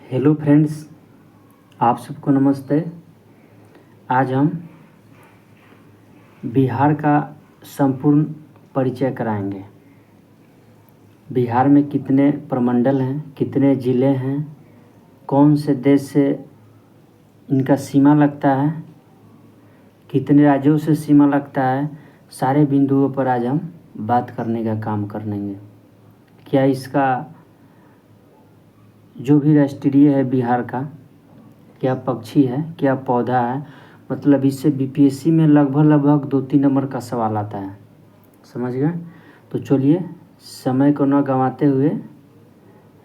Hello friends, आप सबको नमस्ते। आज हम बिहार का संपूर्ण परिचय कराएंगे। बिहार में कितने प्रमंडल हैं, कितने ज़िले हैं, कौन से देश से इनका सीमा लगता है, कितने राज्यों से सीमा लगता है, सारे बिंदुओं पर आज हम बात करने का काम करेंगे। क्या इसका जो भी राष्ट्रीय है बिहार का, क्या पक्षी है, क्या पौधा है, मतलब इससे बीपीएससी में लगभग 2-3 नंबर का सवाल आता है। समझ गए? तो चलिए समय को न गंवाते हुए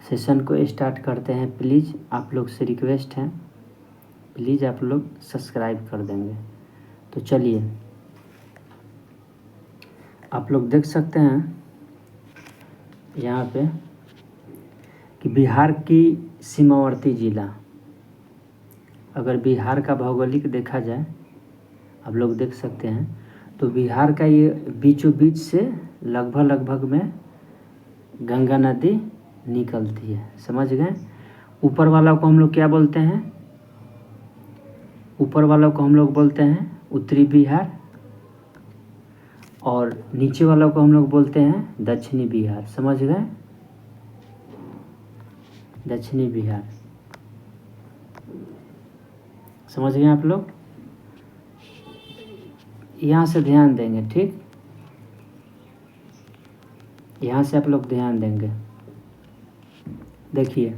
सेशन को स्टार्ट करते हैं। प्लीज़ आप लोग से रिक्वेस्ट है, प्लीज़ आप लोग सब्सक्राइब कर देंगे। तो चलिए, आप लोग देख सकते हैं यहाँ पे कि बिहार की सीमावर्ती ज़िला, अगर बिहार का भौगोलिक देखा जाए, आप लोग देख सकते हैं, तो बिहार का ये बीचों बीच से लगभग में गंगा नदी निकलती है। समझ गए? ऊपर वाला को हम लोग क्या बोलते हैं? ऊपर वाला को हम लोग बोलते हैं उत्तरी बिहार, और नीचे वाला को हम लोग बोलते हैं दक्षिणी बिहार। समझ गए? दक्षिणी बिहार, समझ गए आप लोग? यहाँ से ध्यान देंगे, ठीक? यहाँ से आप लोग ध्यान देंगे। देखिए,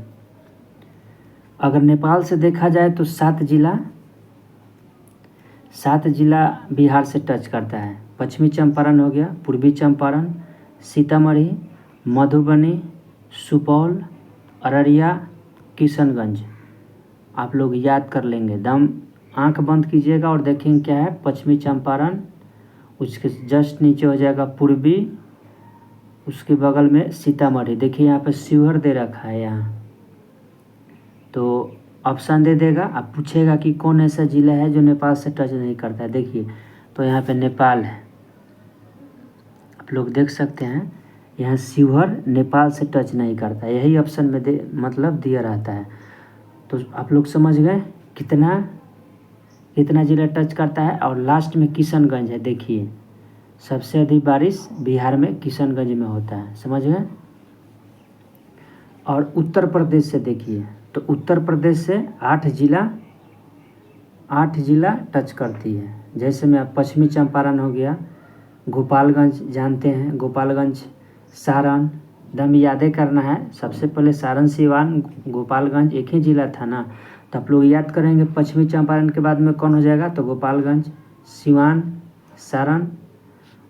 अगर नेपाल से देखा जाए तो 7 जिला बिहार से टच करता है। पश्चिमी चंपारण हो गया, पूर्वी चंपारण, सीतामढ़ी, मधुबनी, सुपौल, अररिया, किशनगंज। आप लोग याद कर लेंगे, दम आंख बंद कीजिएगा और देखेंगे क्या है। पश्चिमी चंपारण, उसके जस्ट नीचे हो जाएगा पूर्वी, उसके बगल में सीतामढ़ी। देखिए यहाँ पे शिवहर दे रखा है यहाँ, तो ऑप्शन दे देगा। आप पूछेगा कि कौन ऐसा ज़िला है जो नेपाल से टच नहीं करता है। देखिए, तो यहाँ पे नेपाल है, आप लोग देख सकते हैं। यहाँ शिवहर नेपाल से टच नहीं करता, यही ऑप्शन में मतलब दिया रहता है। तो आप लोग समझ गए कितना ज़िला टच करता है। और लास्ट में किशनगंज है। देखिए, सबसे अधिक बारिश बिहार में किशनगंज में होता है। समझ गए? और उत्तर प्रदेश से देखिए, तो उत्तर प्रदेश से 8 जिला टच करती है। जैसे में पश्चिमी चंपारण हो गया, गोपालगंज जानते हैं, गोपालगंज, सारण, दम यादें करना है। सबसे पहले सारण, सिवान, गोपालगंज एक ही ज़िला था ना, तो आप लोग याद करेंगे। पश्चिमी चंपारण के बाद में कौन हो जाएगा? तो गोपालगंज, सिवान, सारण।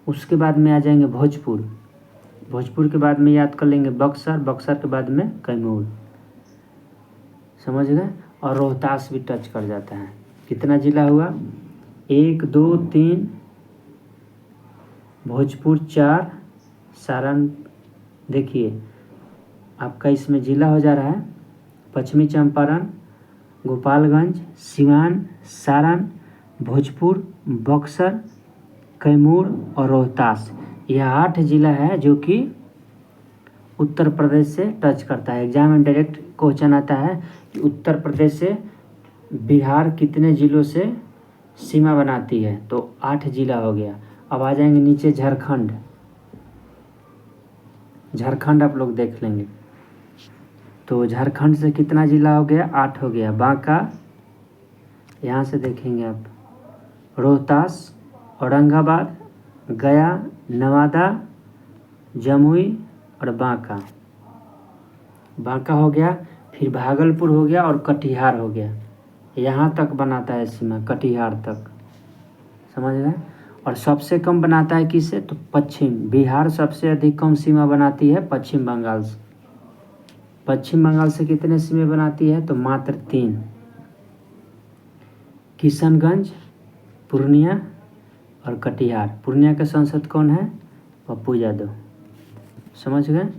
उसके बाद में आ जाएंगे भोजपुर के बाद में याद कर लेंगे बक्सर के बाद में कैमूर। समझ गए? और रोहतास भी टच कर जाता है। कितना ज़िला हुआ? 1 2 3, भोजपुर 4, सारण। देखिए आपका इसमें ज़िला हो जा रहा है पश्चिमी चंपारण, गोपालगंज, सिवान, सारण, भोजपुर, बक्सर, कैमूर और रोहतास। यह 8 ज़िला है जो कि उत्तर प्रदेश से टच करता है। एग्जाम में डायरेक्ट क्वेश्चन आता है कि उत्तर प्रदेश से बिहार कितने ज़िलों से सीमा बनाती है, तो 8 ज़िला हो गया। अब आ जाएंगे नीचे झारखंड आप लोग देख लेंगे, तो झारखंड से कितना ज़िला हो गया? 8 हो गया। बांका, यहाँ से देखेंगे आप, रोहतास, औरंगाबाद, गया, नवादा, जमुई और बांका हो गया। फिर भागलपुर हो गया और कटिहार हो गया। यहाँ तक बनाता है सीमा, कटिहार तक। समझ गए? और सबसे कम बनाता है किससे? तो पश्चिम बिहार सबसे अधिक कम सीमा बनाती है पश्चिम बंगाल से। पश्चिम बंगाल से कितने सीमा बनाती है? तो मात्र 3, किशनगंज, पूर्णिया और कटिहार। पूर्णिया के सांसद कौन है? पप्पू यादव। समझ गए?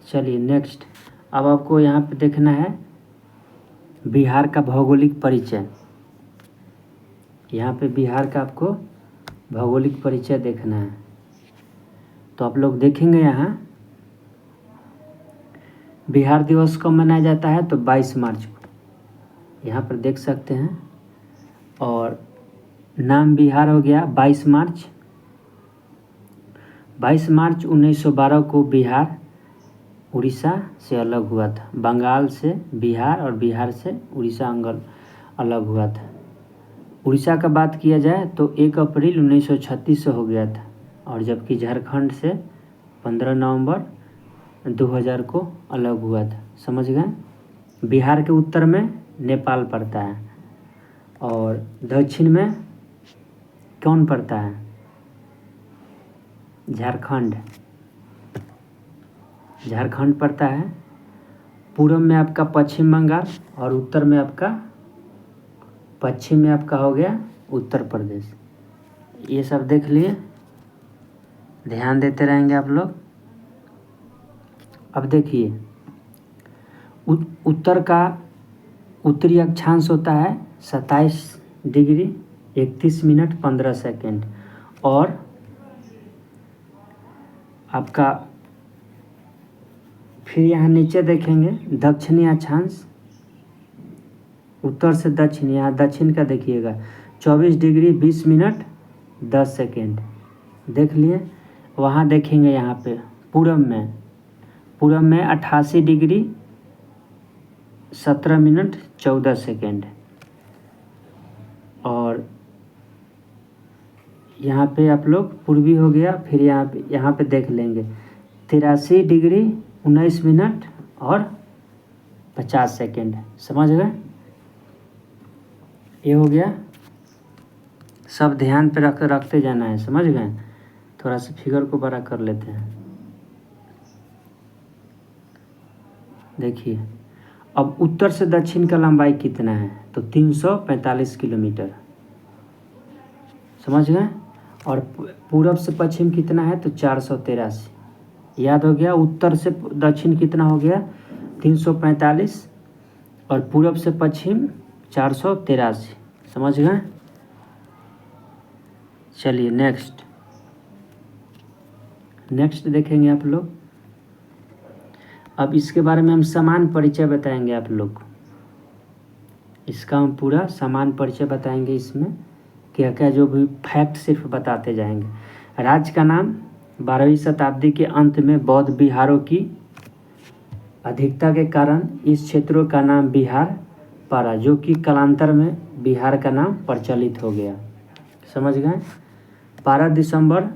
चलिए नेक्स्ट, अब आपको यहाँ पे देखना है बिहार का भौगोलिक परिचय। यहाँ पे बिहार का आपको भौगोलिक परिचय देखना है। तो आप लोग देखेंगे यहाँ बिहार दिवस कब मनाया जाता है? तो 22 मार्च को, यहाँ पर देख सकते हैं। और नाम बिहार हो गया 22 मार्च। 22 मार्च 1912 को बिहार उड़ीसा से अलग हुआ था। बंगाल से बिहार और बिहार से उड़ीसा अलग हुआ था। उड़ीसा का बात किया जाए तो 1 अप्रैल 1936 से हो गया था, और जबकि झारखंड से 15 नवंबर 2000 को अलग हुआ था। समझ गए? बिहार के उत्तर में नेपाल पड़ता है और दक्षिण में कौन पड़ता है? झारखंड। झारखंड पड़ता है। पूर्व में आपका पश्चिम बंगाल और उत्तर में आपका पश्चिम में आपका हो गया उत्तर प्रदेश। ये सब देख लिए, ध्यान देते रहेंगे आप लोग। अब देखिए, उत्तर का उत्तरी अक्षांश होता है 27 डिग्री 31 मिनट 15 सेकेंड, और आपका फिर यहाँ नीचे देखेंगे दक्षिणी अक्षांश, उत्तर से दक्षिण, यहाँ दक्षिण का देखिएगा 24 डिग्री 20 मिनट 10 सेकेंड, देख लिए। वहाँ देखेंगे यहाँ पे पूरब में 88 डिग्री 17 मिनट 14 सेकेंड, और यहाँ पे आप लोग पूर्वी हो गया। फिर यहाँ पे देख लेंगे 83 डिग्री 19 मिनट और 50 सेकेंड। समझ गए? ये हो गया। सब ध्यान पे रखते जाना है। समझ गए? थोड़ा सा फिगर को बड़ा कर लेते हैं। देखिए, अब उत्तर से दक्षिण का लंबाई कितना है? तो 345 किलोमीटर। समझ गए? और पूरब से पश्चिम कितना है? तो 483। याद हो गया? उत्तर से दक्षिण कितना हो गया? 345, और पूरब से पश्चिम 483। समझ गए? चलिए नेक्स्ट देखेंगे आप लोग। अब इसके बारे में हम समान परिचय बताएंगे आप लोग को। इसका हम पूरा समान परिचय बताएंगे। इसमें क्या क्या जो भी फैक्ट सिर्फ बताते जाएंगे। राज्य का नाम 12वीं शताब्दी के अंत में बौद्ध बिहारों की अधिकता के कारण इस क्षेत्रों का नाम बिहार पड़ा, जो कि कालांतर में बिहार का नाम प्रचलित हो गया। समझ गए? 12 दिसंबर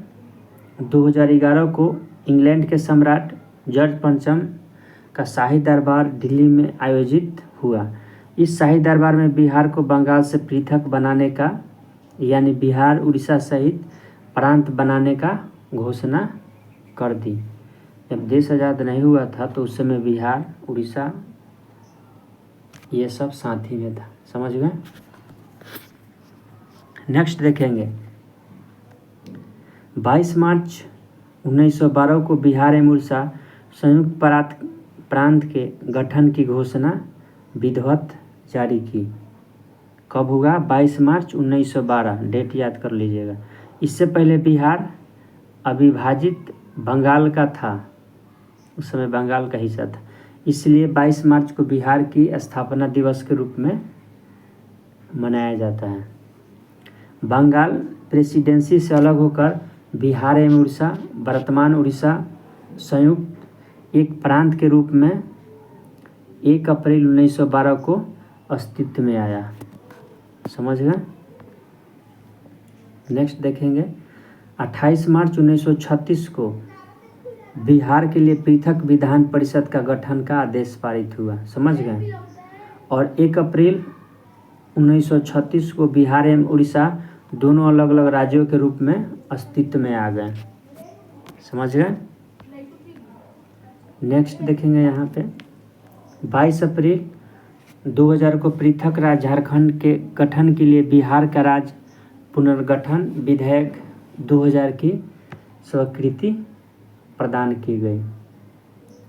2011 को इंग्लैंड के सम्राट जॉर्ज पंचम का शाही दरबार दिल्ली में आयोजित हुआ। इस शाही दरबार में बिहार को बंगाल से पृथक बनाने का, यानी बिहार उड़ीसा सहित प्रांत बनाने का घोषणा कर दी। जब देश आज़ाद नहीं हुआ था तो उस समय बिहार उड़ीसा ये सब साथ ही में था। समझ गए? नेक्स्ट देखेंगे। 22 मार्च 1912 को बिहार एवं उड़ीसा संयुक्त प्रांत के गठन की घोषणा विधिवत जारी की। कब हुआ? 22 मार्च 1912। डेट याद कर लीजिएगा। इससे पहले बिहार अविभाजित बंगाल का था, उस समय बंगाल का हिस्सा था, इसलिए 22 मार्च को बिहार की स्थापना दिवस के रूप में मनाया जाता है। बंगाल प्रेसिडेंसी से अलग होकर बिहार एवं उड़ीसा वर्तमान उड़ीसा संयुक्त एक प्रांत के रूप में 1 अप्रैल 1912 को अस्तित्व में आया। समझ गए? नेक्स्ट देखेंगे। 28 मार्च 1936 को बिहार के लिए पृथक विधान परिषद का गठन का आदेश पारित हुआ। समझ गए? और 1 अप्रैल 1936 को बिहार एवं उड़ीसा दोनों अलग अलग राज्यों के रूप में अस्तित्व में आ गए। समझ गए? नेक्स्ट देखेंगे यहाँ पे 22 अप्रैल 2000 को पृथक राज्य झारखंड के गठन के लिए बिहार का राज्य पुनर्गठन विधेयक 2000 की स्वीकृति प्रदान की गई।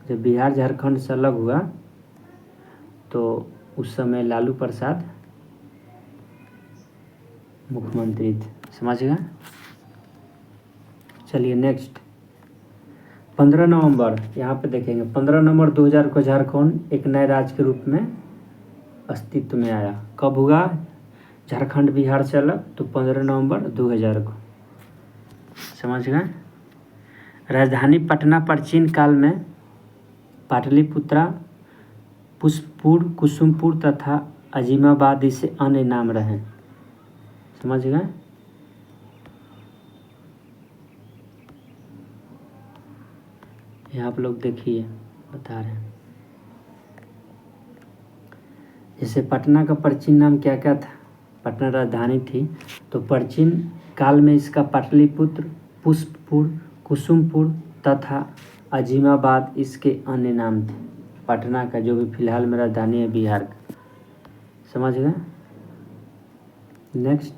जब बिहार झारखंड से अलग हुआ तो उस समय लालू प्रसाद मुख्यमंत्री थे। समझ गए? चलिए नेक्स्ट। 15 नवंबर यहाँ पे देखेंगे 15 नवंबर 2000 को झारखंड एक नए राज्य के रूप में अस्तित्व में आया। कब हुआ झारखंड बिहार से अलग? तो 15 नवंबर 2000 को। समझ गए। राजधानी पटना प्राचीन काल में पाटलिपुत्रा, पुष्पपुर, कुसुमपुर तथा अजीमाबाद इसे अन्य नाम रहे। समझ गए। यहाँ आप लोग देखिए बता रहे हैं। जैसे पटना का प्राचीन नाम क्या क्या था? पटना राजधानी थी तो प्राचीन काल में इसका पाटलिपुत्र, पुष्पपुर, कुसुमपुर तथा अजीमाबाद इसके अन्य नाम थे। पटना का जो भी फिलहाल में राजधानी है बिहार का। समझ गए। नेक्स्ट,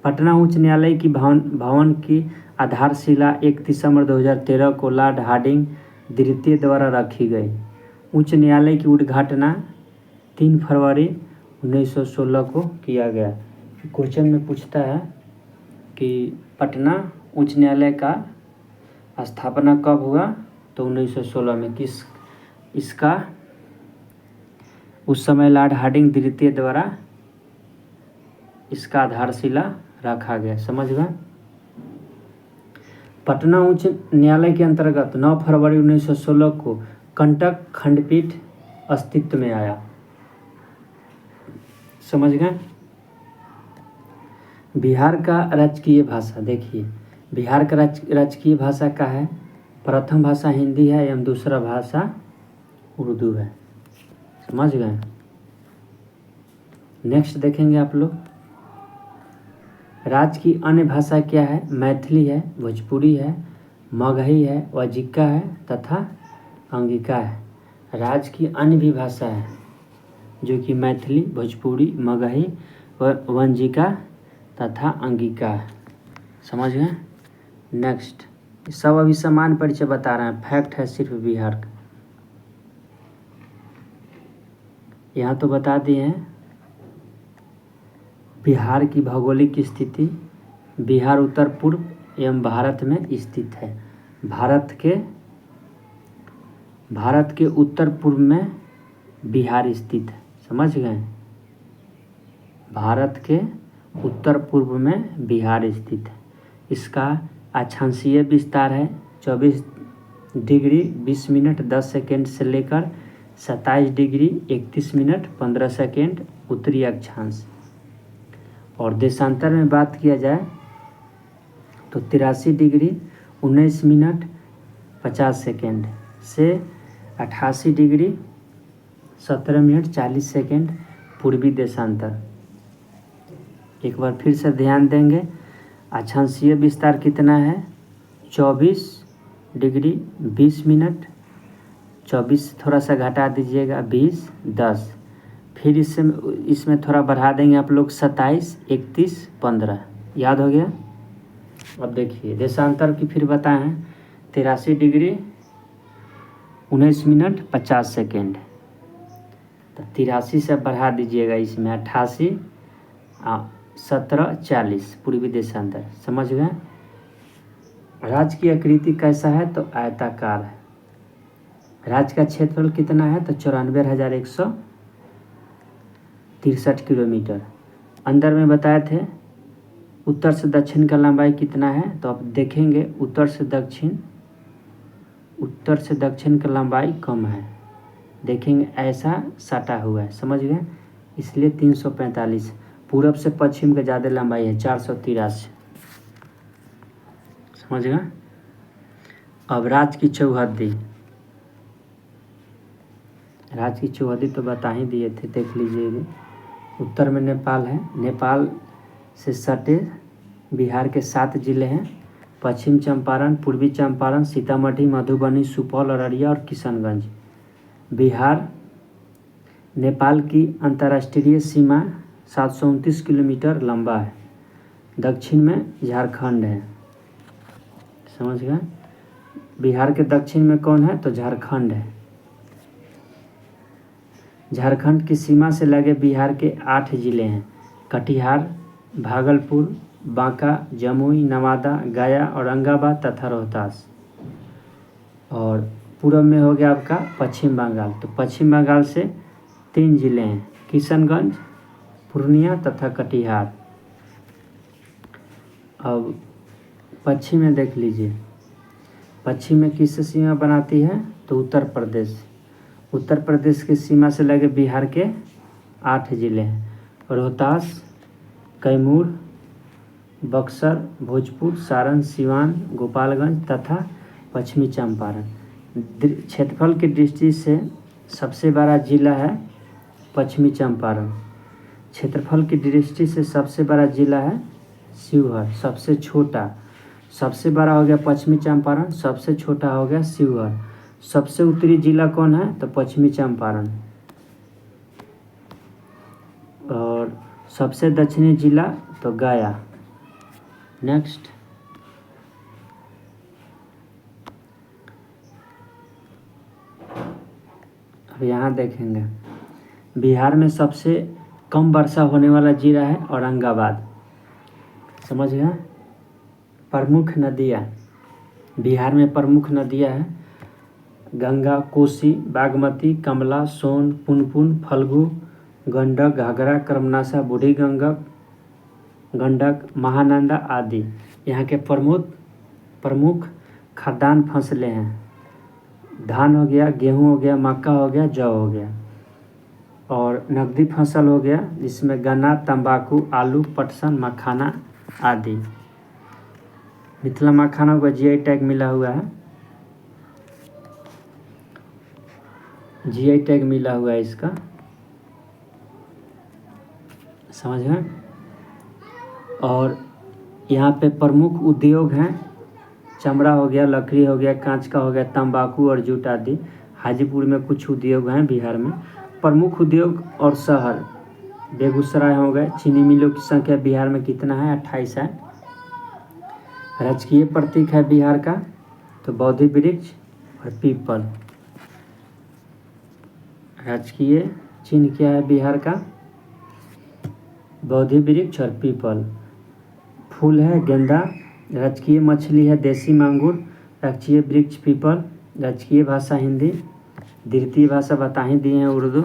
पटना उच्च न्यायालय की भवन की आधारशिला 1 दिसंबर 2013 को लॉर्ड हार्डिंग द्वितीय द्वारा रखी गई। उच्च न्यायालय की उद्घाटना 3 फरवरी 1916 को किया गया। क्वेश्चन में पूछता है कि पटना उच्च न्यायालय का स्थापना कब हुआ? तो 1916 में। इसका उस समय लॉर्ड हार्डिंग द्वितीय द्वारा इसका आधारशिला रखा गया। समझ गए। पटना उच्च न्यायालय के अंतर्गत 9 फरवरी 1916 को कंटक खंडपीठ अस्तित्व में आया। समझ गए। बिहार का राजकीय भाषा देखिए, बिहार का राजकीय भाषा का है, प्रथम भाषा हिंदी है एवं दूसरा भाषा उर्दू है। समझ गए। नेक्स्ट देखेंगे आप लोग। राज्य की अन्य भाषा क्या है? मैथिली है, भोजपुरी है, मगही है, वज्जिका है तथा अंगिका है। राज्य की अन्य भी भाषा है जो कि मैथिली, भोजपुरी, मगही, वज्जिका तथा अंगिका है। समझ गए। नेक्स्ट, सब अभी समान परिचय बता रहे हैं, फैक्ट है सिर्फ बिहार का। यहाँ तो बता दिए हैं। बिहार की भौगोलिक स्थिति, बिहार उत्तर पूर्व एवं भारत में स्थित है। भारत के उत्तर पूर्व में बिहार स्थित है। समझ गए। भारत के उत्तर पूर्व में बिहार स्थित है। इसका अक्षांशीय विस्तार है 24 डिग्री 20 मिनट 10 सेकेंड से लेकर 27 डिग्री 31 मिनट 15 सेकेंड उत्तरी अक्षांश। और देशांतर में बात किया जाए तो 83 डिग्री 19 मिनट 50 सेकेंड से 88 डिग्री 17 मिनट 40 सेकेंड पूर्वी देशांतर। एक बार फिर से ध्यान देंगे, अक्षांशीय विस्तार कितना है? 24 डिग्री 20 मिनट, 24 थोड़ा सा घटा दीजिएगा 20 10, फिर इसमें थोड़ा बढ़ा देंगे आप लोग 27 31 15। याद हो गया। अब देखिए देशांतर की फिर बताएं 83 डिग्री 19 मिनट 50 सेकेंड, तो 83 से बढ़ा दीजिएगा इसमें 88 17 40 पूर्वी देशांतर। समझ गए। राज्य की आकृति कैसा है? तो आयताकार है। राज्य का क्षेत्रफल कितना है? तो 94,163 किलोमीटर। अंदर में बताए थे उत्तर से दक्षिण का लंबाई कितना है? तो आप देखेंगे उत्तर से दक्षिण का लंबाई कम है। देखेंगे ऐसा सटा हुआ है। समझ गए। इसलिए 345। पूरब से पश्चिम का ज़्यादा लंबाई है 483। समझ गए। अब राज्य की चौहद्दी तो बता ही दिए थे, देख लीजिए। उत्तर में नेपाल है, नेपाल से सटे बिहार के 7 जिले हैं, पश्चिम चंपारण, पूर्वी चंपारण, सीतामढ़ी, मधुबनी, सुपौल, अररिया और किशनगंज। बिहार नेपाल की अंतर्राष्ट्रीय सीमा 729 किलोमीटर लंबा है। दक्षिण में झारखंड है। समझ गए। बिहार के दक्षिण में कौन है? तो झारखंड है। झारखंड की सीमा से लगे बिहार के 8 जिले हैं, कटिहार, भागलपुर, बांका, जमुई, नवादा, गया, औरंगाबाद तथा रोहतास। और पूर्व में हो गया आपका पश्चिम बंगाल। तो पश्चिम बंगाल से 3 जिले हैं, किशनगंज, पूर्णिया तथा कटिहार। अब पश्चिम में देख लीजिए, पश्चिम में किससे सीमा बनाती है? तो उत्तर प्रदेश। उत्तर प्रदेश की सीमा से लगे बिहार के 8 जिले हैं, रोहतास, कैमूर, बक्सर, भोजपुर, सारण, सिवान, गोपालगंज तथा पश्चिमी चंपारण। क्षेत्रफल की दृष्टि से सबसे बड़ा जिला है पश्चिमी चंपारण। क्षेत्रफल की दृष्टि से सबसे बड़ा जिला है शिवहर। सबसे बड़ा हो गया पश्चिमी चंपारण, सबसे छोटा हो गया शिवहर। सबसे उत्तरी जिला कौन है? तो पश्चिमी चंपारण। और सबसे दक्षिणी जिला तो गया। नेक्स्ट, अब यहाँ देखेंगे बिहार में सबसे कम वर्षा होने वाला जिला है औरंगाबाद। समझ गए? प्रमुख नदियाँ, बिहार में प्रमुख नदियाँ हैं गंगा, कोसी, बागमती, कमला, सोन, पुनपुन, फल्गु, गंडक, घाघरा, कर्मनाशा, बूढ़ी गंडक, महानंदा आदि यहाँ के प्रमुख खाद्यान्न फसलें हैं। धान हो गया, गेहूँ हो गया, मक्का हो गया, जौ हो गया। और नकदी फसल हो गया जिसमें गन्ना, तंबाकू, आलू, पटसन, मखाना आदि। मिथिला मखाना को जीआई टैग मिला हुआ है, जीआई टैग मिला हुआ है इसका। समझ गए? और यहाँ पे प्रमुख उद्योग हैं चमड़ा हो गया, लकड़ी हो गया, कांच का हो गया, तंबाकू और जूट आदि। हाजीपुर में कुछ उद्योग हैं बिहार में। प्रमुख उद्योग और शहर बेगूसराय हो गए। चीनी मिलों की संख्या बिहार में कितना है? 28 है। राजकीय प्रतीक है बिहार का तो बोधि वृक्ष और पीपल। राजकीय चिन्ह क्या है बिहार का? बोधि वृक्ष और पीपल। फूल है गेंदा। राजकीय मछली है देसी मांगुर। राजकीय वृक्ष पीपल। राजकीय भाषा हिंदी। द्वितीय भाषा बता ही दिए हैं उर्दू।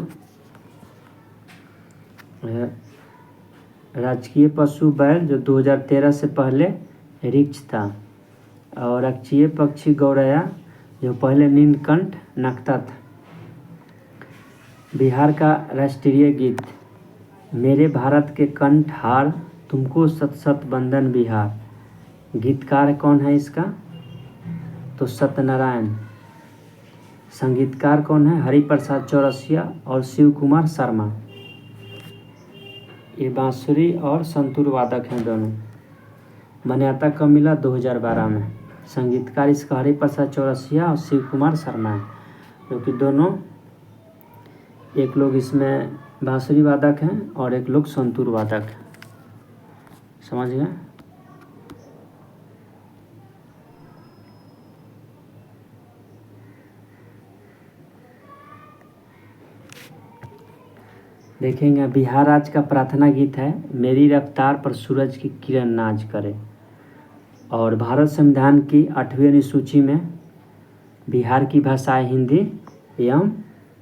राजकीय पशु बैल जो 2013 से पहले रिक्ष था। और राजकीय पक्षी गौरैया जो पहले नीलकंठ नकता था। बिहार का राष्ट्रीय गीत मेरे भारत के कंठ हार तुमको सत सत वंदन बिहार। गीतकार कौन है इसका? तो सत्यनारायण। संगीतकार कौन है? हरिप्रसाद चौरसिया और शिव कुमार शर्मा। ये बांसुरी और संतूर वादक हैं दोनों। मान्यता कब मिला? 2012 में। संगीतकार इसका हरिप्रसाद चौरसिया और शिव कुमार शर्मा है, क्योंकि दोनों, एक लोग इसमें बांसुरी वादक हैं और एक लोग संतूर वादक हैं। समझ गए? देखेंगे बिहार राज्य का प्रार्थना गीत है मेरी रफ्तार पर सूरज की किरण नाच करे। और भारत संविधान की 8वीं अनुसूची में बिहार की भाषाएं हिंदी एवं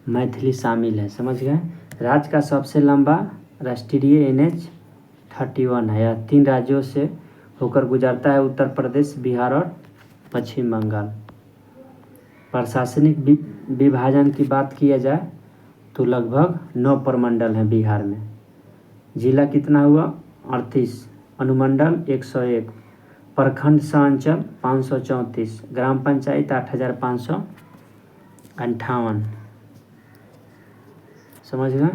मैथिली शामिल है। समझ गए? राज्य का सबसे लंबा राष्ट्रीय NH 31 है। यह 3 राज्यों से होकर गुजरता है, उत्तर प्रदेश, बिहार और पश्चिम बंगाल। प्रशासनिक विभाजन की बात किया जाए तो लगभग 9 प्रमंडल हैं बिहार में। जिला कितना हुआ? 38। अनुमंडल 101। प्रखंड अंचल 534। ग्राम पंचायत 8558। समझ गए?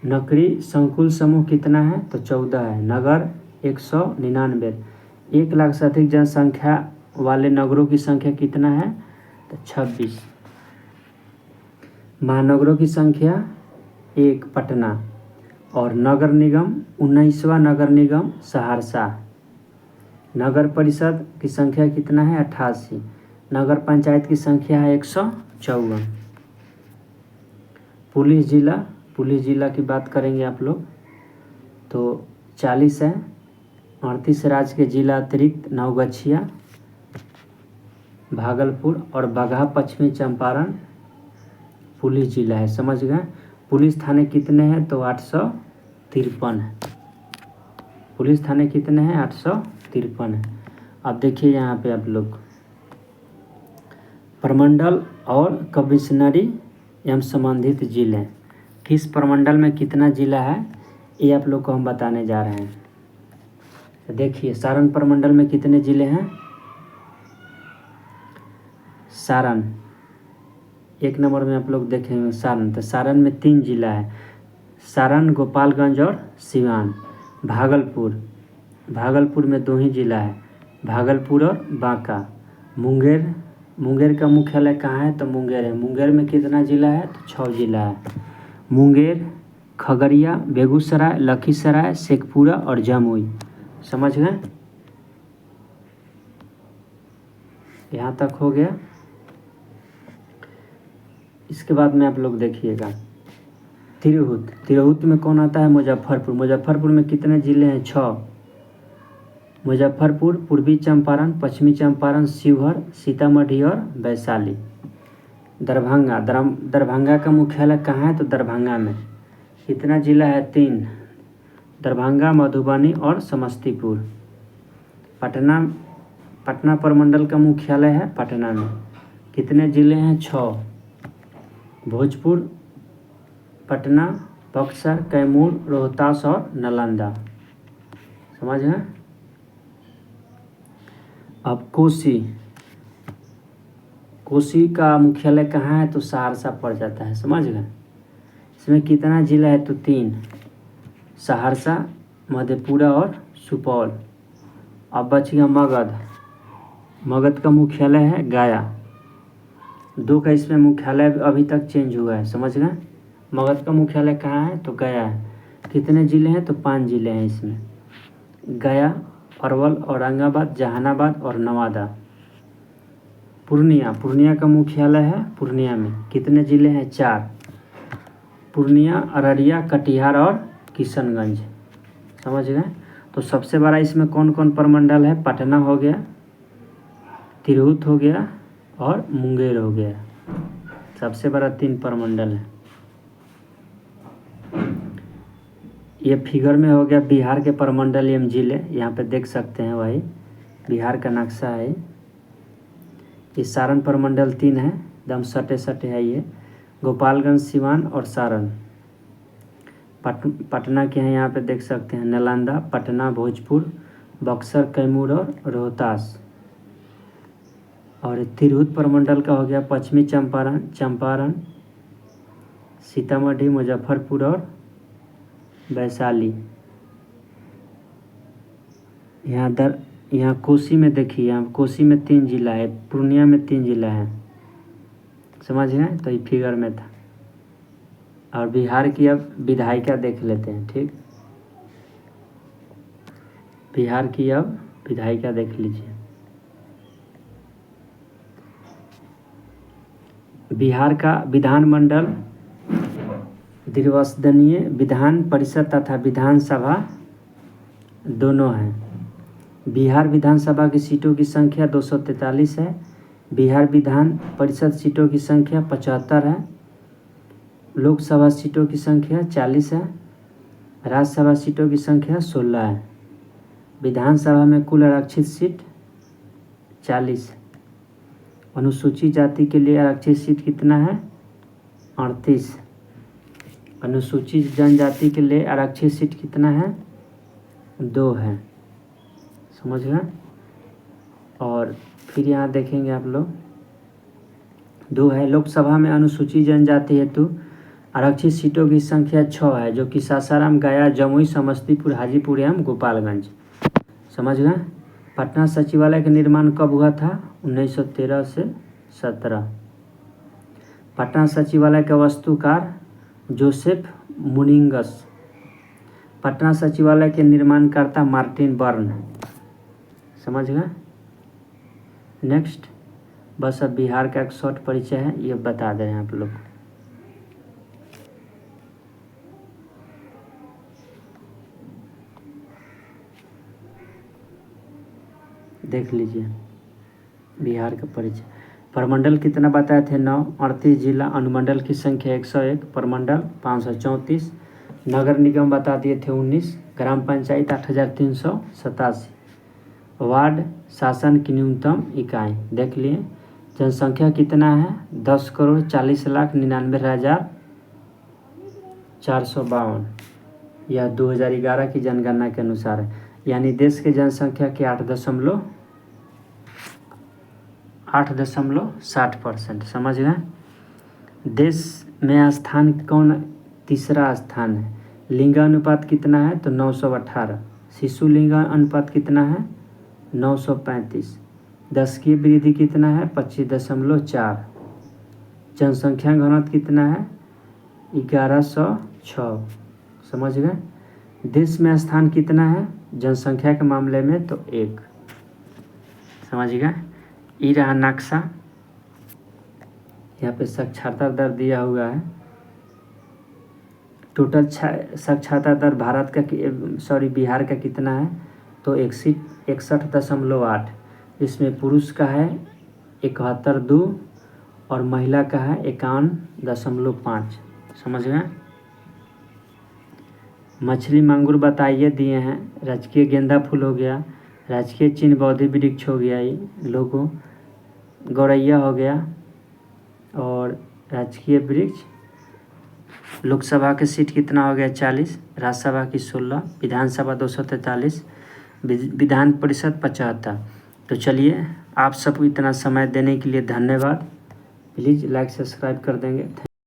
नगरीय संकुल समूह कितना है? तो 14 है। नगर 199। 1 लाख से अधिक जनसंख्या वाले नगरों की संख्या कितना है? तो 26। महानगरों की संख्या 1 पटना। और नगर निगम 19वां नगर निगम सहरसा। नगर परिषद की संख्या कितना है? 88। नगर पंचायत की संख्या है 154। पुलिस जिला की बात करेंगे आप लोग तो 40 है। 38 राज्य के जिला अतिरिक्त नवगछिया भागलपुर और बगहा पश्चिमी चंपारण पुलिस जिला है। समझ गए। पुलिस थाने कितने हैं तो 853 है। पुलिस थाने कितने हैं 853 है। अब देखिए यहाँ पे आप लोग प्रमंडल और कमिश्नरी एवं संबंधित जिले, किस प्रमंडल में कितना जिला है ये आप लोग को हम बताने जा रहे हैं। तो देखिए सारण प्रमंडल में कितने जिले हैं। सारण 1 नंबर में आप लोग देखेंगे सारण, तो सारण में 3 जिला है। सारण, गोपालगंज और सिवान। भागलपुर में 2 ही जिला है, भागलपुर और बांका। मुंगेर का मुख्यालय कहाँ है तो मुंगेर है। मुंगेर में कितना जिला है तो 6 जिला है। मुंगेर, खगड़िया, बेगूसराय, लखीसराय, शेखपुरा और जमुई। समझ गए। यहाँ तक हो गया। इसके बाद में आप लोग देखिएगा तिरहुत में कौन आता है मुजफ्फरपुर में कितने जिले हैं 6। मुजफ्फरपुर, पूर्वी चंपारण, पश्चिमी चंपारण, शिवहर, सीतामढ़ी और वैशाली। दरभंगा का मुख्यालय कहाँ है तो दरभंगा में कितना जिला है 3, दरभंगा, मधुबनी और समस्तीपुर। पटना प्रमंडल का मुख्यालय है पटना में, कितने जिले हैं 6, भोजपुर, पटना, बक्सर, कैमूर, रोहतास और नालंदा। समझ गए। अब कोसी का मुख्यालय कहाँ है तो सहरसा पड़ जाता है। समझ गए। इसमें कितना जिला है तो 3, सहरसा, मधेपुरा और सुपौल। अब बच गया मगध का मुख्यालय है गया। 2 का इसमें मुख्यालय अभी तक चेंज हुआ है। समझ गए। मगध का मुख्यालय कहाँ है तो गया है। कितने जिले हैं तो 5 जिले हैं इसमें, गया, अरवल, औरंगाबाद, जहानाबाद और नवादा। पूर्णिया का मुख्यालय है पूर्णिया में, कितने जिले हैं 4, पूर्णिया, अररिया, कटिहार और किशनगंज। समझ गए। तो सबसे बड़ा इसमें कौन कौन प्रमंडल है, पटना हो गया, तिरहुत हो गया और मुंगेर हो गया। सबसे बड़ा 3 प्रमंडल है। ये फिगर में हो गया बिहार के प्रमंडल एवं जिले, यहाँ पे देख सकते हैं वही बिहार का नक्शा है। ये सारण प्रमंडल 3 है, एकदम सटे है ये, गोपालगंज, सिवान और सारण। पटना के हैं यहाँ पे देख सकते हैं, नालंदा, पटना, भोजपुर, बक्सर, कैमूर और रोहतास। और तिरहुत प्रमंडल का हो गया पश्चिमी चंपारण, सीतामढ़ी, मुजफ्फरपुर और वैशाली। यहाँ कोसी में देखिए, यहाँ कोसी में 3 जिला है, पूर्णिया में 3 जिला है। समझ गए। तो ये फिगर में था। और बिहार की अब विधायिका देख लेते हैं। ठीक, बिहार की अब विधायिका देख लीजिए। बिहार का विधानमंडल द्विसदनीय विधान परिषद तथा विधानसभा दोनों हैं। बिहार विधानसभा की सीटों की संख्या 243 है। बिहार विधान परिषद सीटों की संख्या 75 है। लोकसभा सीटों की संख्या 40 है। राज्यसभा सीटों की संख्या 16 है। विधानसभा में कुल आरक्षित सीट 40 है। अनुसूचित जाति के लिए आरक्षित सीट कितना है 38। अनुसूचित जनजाति के लिए आरक्षित सीट कितना है 2 है। समझ गए। और फिर यहाँ देखेंगे आप लोग 2 है। लोकसभा में अनुसूचित जनजाति हेतु आरक्षित सीटों की संख्या 6 है, जो कि सासाराम, गया, जमुई, समस्तीपुर, हाजीपुर एवं गोपालगंज। समझ गए। पटना सचिवालय का निर्माण कब हुआ था 1913 से 17। पटना सचिवालय का वास्तुकार जोसेफ मुनिंगस। पटना सचिवालय के निर्माणकर्ता मार्टिन बर्न। समझ गए। नेक्स्ट, बस अब बिहार का एक शॉर्ट परिचय है, ये बता दे रहे हैं आप लोग। देख लीजिए। बिहार का परिचय। प्रमंडल कितना बताए थे? 9। 38 जिला। अनुमंडल की संख्या 101। प्रमंडल 534। नगर निगम बता दिए थे 19। ग्राम पंचायत 8387। वार्ड शासन की न्यूनतम इकाई देख लिए। जनसंख्या कितना है? 10,40,99,452। यह 2011 की जनगणना के अनुसार है, यानी देश के जनसंख्या के 8.60%। समझ गए? देश में स्थान कौन? तीसरा स्थान है। लिंगानुपात कितना है? तो 918। शिशु लिंगानुपात कितना है? 935। दशकीय वृद्धि कितना है? 25.4। जनसंख्या घनत्व कितना है? 1106। समझ गए? देश में स्थान कितना है जनसंख्या के मामले में? तो 1। समझ गए? ये रहा नक्शा। यहाँ पे साक्षरता दर दिया हुआ है। टोटल साक्षरता दर भारत का बिहार का कितना है? तो 61.8। इसमें पुरुष का है 71.2 और महिला का है 51.5। समझ गए? मछली मांगुर बताइए दिए हैं। राजकीय गेंदा फूल हो गया। राजकीय चीन बौद्धि वृक्ष हो गया, ये लोगों। गौरैया हो गया। और राजकीय वृक्ष। लोकसभा की सीट कितना हो गया? 40। राज्यसभा की 16। विधानसभा 243। विधान परिषद 75। तो चलिए, आप सबको इतना समय देने के लिए धन्यवाद। प्लीज़ लाइक सब्सक्राइब कर देंगे।